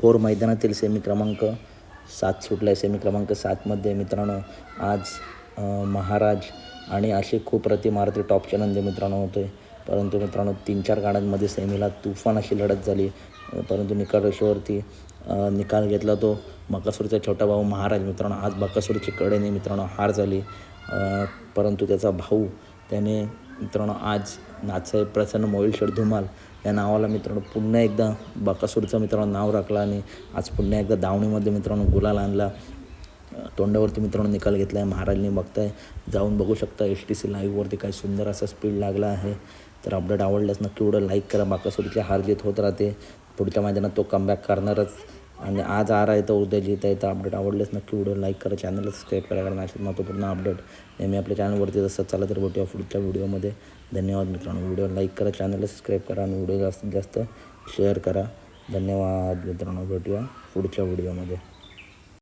भोर मैदानातील सेमी क्रमांक 7 सुटला आहे. सेमी क्रमांक 7मध्ये मित्रांनो आज महाराज आणि असे खूप प्रतिमारती टॉपचे नंदी मित्रांनो होते. परंतु मित्रांनो 3-4 गाड्यांमध्ये सेमीला तुफान अशी लढत झाली. परंतु निकाल रेषेवरती निकाल घेतला तो बकासूरचा छोटा भाऊ महाराज. मित्रांनो आज बकासूरची कडेने मित्रांनो हार झाली. परंतु त्याचा भाऊ त्याने मित्रांनो आज नाथसाहेब प्रसन्न मोहिलशेठ धुमाल या नावाला मित्रांनो पुन्हा एकदा बकासूरचं मित्रांनो नाव राखलं आणि आज पुन्हा एकदा दावणीमध्ये मित्रांनो गुलाल आणला. तोंडावरती मित्रांनो निकाल घेतला आहे. महाराजने बघताय जाऊन बघू शकता STC लाईव्हवरती काय सुंदर असा स्पीड लागला आहे. तर अपडेट आवडल्यास नक्की व्हिडिओ लाईक करा. बकासूरची हार जीत होत राहते. पुढच्या मैदानात तो कमबॅक करणारच आणि आज हार आहे तर उद्या जीत आहे. तर अपडेट आवडल्यास नक्की व्हिडिओ लाईक करा, चॅनलला सबस्क्राईब करा, कारण असेच महत्त्वपूर्ण अपडेट नेहमी आपल्या चॅनलवरती जसं चला तर भेटूया पुढच्या व्हिडिओमध्ये. धन्यवाद मित्रांनो. व्हिडिओ लाईक करा, चॅनलला सबस्क्राईब करा आणि व्हिडिओ जास्तीत जास्त शेअर करा. धन्यवाद मित्रांनो. भेटूया पुढच्या व्हिडिओमध्ये.